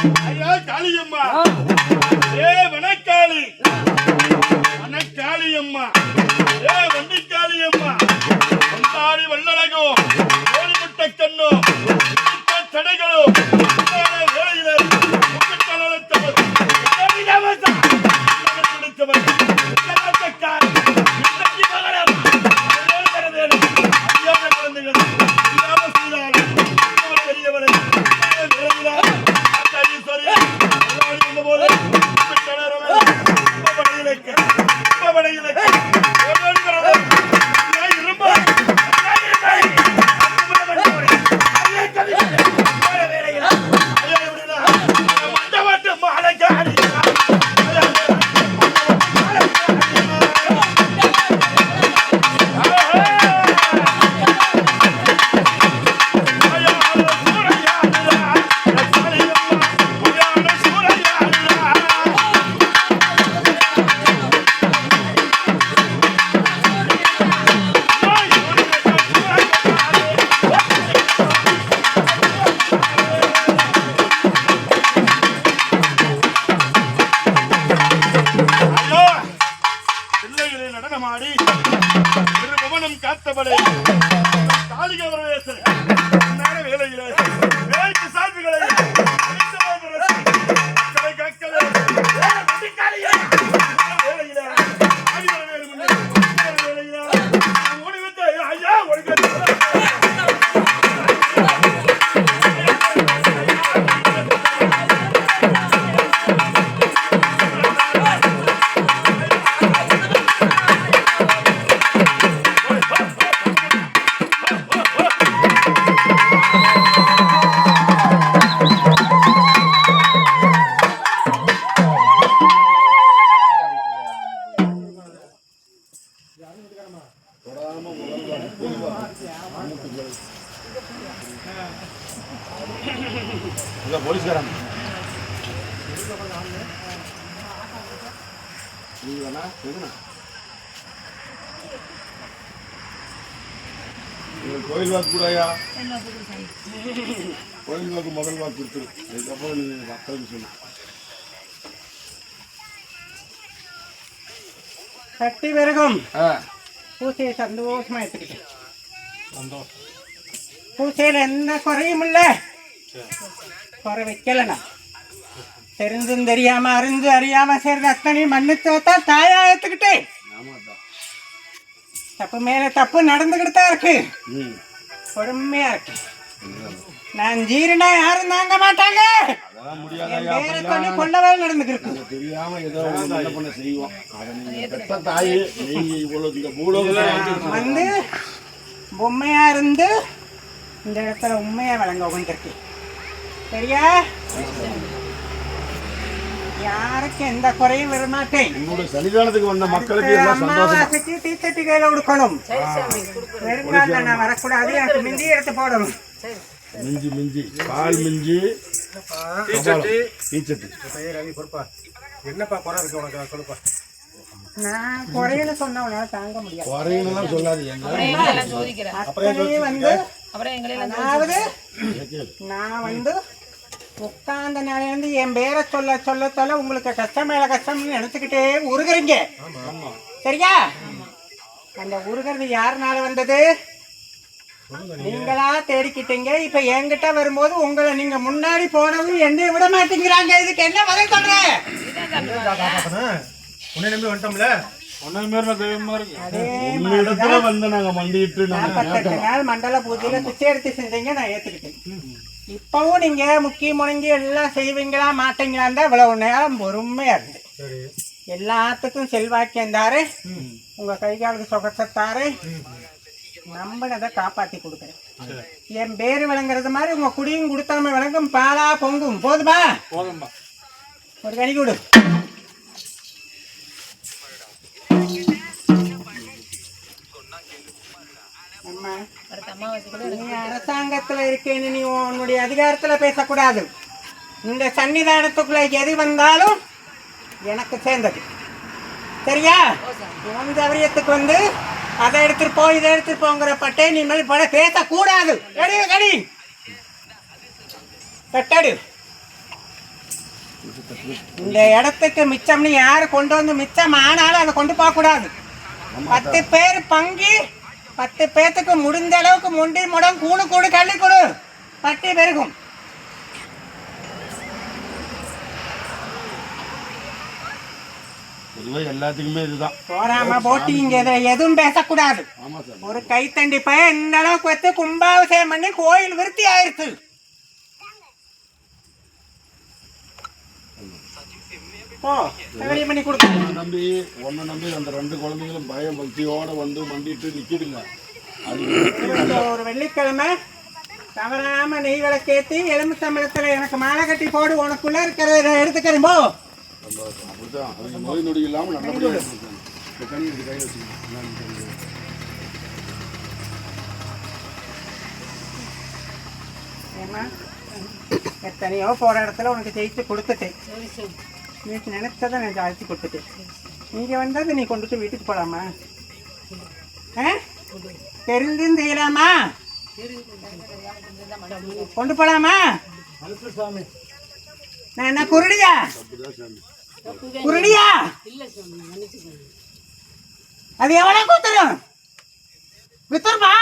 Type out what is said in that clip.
ஐயா காளியம்மா, ஏ வனக்காளி, வனக்காளியம்மா, ஏ வண்டிக்காளியம்மா, வந்தாடி வல்லழகோ, கோழி முட்டை கண்ணோ, தடைகளோ, வேலையிலே காத்தபடி காளிக வேலையிலே வேலைக்கு சார்புகளை ஐயா போலீஸ்காரன் கோயில் வாக்கு கூடயா கோயில் வாக்கு முதல் வாக்கு கொடுத்துரு அதுக்கப்புறம் மக்களுக்கு சொல்லு சக்தி பெருகும் பூசையை சந்தோஷமா எடுத்துக்கிட்டேன். பூசையில எந்த குறையும் இல்லை, குறை வைக்கலண்ணா. தெரிஞ்சும் தெரியாம அறிஞ்சு அறியாம சேர்ந்த அத்தனை மன்னிச்சுதான் தாயா எடுத்துக்கிட்டேன். தப்பு மேல தப்பு நடந்துகிட்டு தான் இருக்கு, பொறுமையா இருக்கு. நான் ஜீரனா யாரும் தாங்க மாட்டாங்க, கொள்ளவே நடந்துருக்கு. வந்து பொம்மையா இருந்து இந்த இடத்துல உண்மையா வழங்க உட்காந்துருக்கு. சரியா? யாருக்கு எந்த குறையும் வரமாட்டேன். சன்னிதானத்துக்கு வந்த மக்களுக்கு அமாவாசைக்கு டீச்சட்டி கையில கொடுக்கணும். வெறுங்கால நான் வரக்கூடாது, எனக்கு மிந்தி எடுத்து போடணும். மிஞ்சி மிஞ்சி பால் மிஞ்சி என்னப்பா குறை இருக்கு உனக்கு சொல்லுப்பா. நான் குறைன்னு சொன்ன உன்னால தாங்க முடியாது. குறையெல்லாம் சொல்லாதீங்க. அதாவது நான் வந்து உட்கார்ந்த நாளிலிருந்து என் பேரை சொல்ல சொல்ல சொல்ல உங்களுக்கு கஷ்டம் மேல கஷ்டம்னு நினைச்சுக்கிட்டே உருகுறீங்க. சரியா? அந்த உருகிறது யாருனால வந்தது? நீங்களா தேடிக்கிட்டீங்க. இப்ப என்கிட்ட வரும்போது உங்களை நீங்க முன்னாடி போனதும் என்னை விட மாட்டேங்கிறாங்க. இதுக்கு என்ன பதில் சொல்ற? உன்னை நம்பி வந்துட்டோம்ல, மண்டல பூஜையில பிச்சை எடுத்து செஞ்சீங்க, நான் ஏத்துக்கிட்டேன். இப்பவும் நீங்க முக்கிய முடங்கி எல்லாம் செய்வீங்களா மாட்டீங்களான் தான் இவ்வளவு நேரம் பொறுமையா இருந்து. எல்லாத்துக்கும் செல்வாக்கியம் தாரு, உங்க கை காலுக்கு சொகத்தாரு, நம்பினதை காப்பாத்தி கொடுக்குறேன். என் பேரு விளங்குறது மாதிரி உங்க குடியும் கொடுத்தாம விளங்கும், பாலா பொங்கும். போதுமா? ஒரு கனி கொடு. நீ அரசாங்கத்துல இருக்கேன்னு நீ உன்னுடைய அதிகாரத்துல பேசக்கூடாது. இந்த சன்னிதானத்துக்குள்ள எது வந்தாலும் எனக்கு சேர்ந்தது. சரியா? உன் சௌரியத்துக்கு வந்து அதை எடுத்துட்டு போ இதை எடுத்துட்டு போங்கிற பட்டே நீ மேல் பட பேசக்கூடாது. கடி கடி கட்டடு இந்த இடத்துக்கு மிச்சம்னு யாரு கொண்டு வந்து மிச்சம் ஆனாலும் அதை கொண்டு போக கூடாது. 10 பேர் பங்கு, 10 பேத்துக்கு முடிஞ்ச அளவுக்கு முண்டி முடம் கூணு கூடு கள்ளி கொடு, பட்டி பெருகும். பொதுவாக எல்லாத்துக்குமே இதுதான். போராம போட்டி இங்க எதுவும் பேசக்கூடாது. ஆமாம் சார். ஒரு கைத்தண்டி பையன் இந்த அளவுக்கு வச்சு கும்பாபிஷேகம் பண்ணி கோயில் விருத்தி ஆயிடுச்சு. பண்ணி கொடுத்து உன்னை நம்பி அந்த 2 குழந்தைகளும் பயம் பக்தியோட வந்து மண்டிட்டு நிக்கிடுங்க. ஒரு வெள்ளிக்கிழமை தவறாம நெய் விளக்கேற்றி எலுமிச்சம்பழத்துல எனக்கு மாலை கட்டி போடு, உனக்குள்ள இருக்கிறத எடுத்துக்கிறேன் போ. அப்படிதான் அவங்க நோய் நொடி இல்லாமல் நல்லபடியாக கை வச்சுக்கணும். ஏன்னா எத்தனையோ போற இடத்துல உனக்கு ஜெயிச்சு கொடுத்துட்டேன். நீ நினைச்சதை நான் ஜாய்ச்சி கொடுத்துட்டேன். நீங்க வந்தது நீ கொண்டுட்டு வீட்டுக்கு போலாமா? தெரிஞ்சும் செய்யலாமா? கொண்டு போலாமா? நான் என்ன குருடியா? குருடியா? அது எவ்வளவு கூத்துரும் வித்துருமா?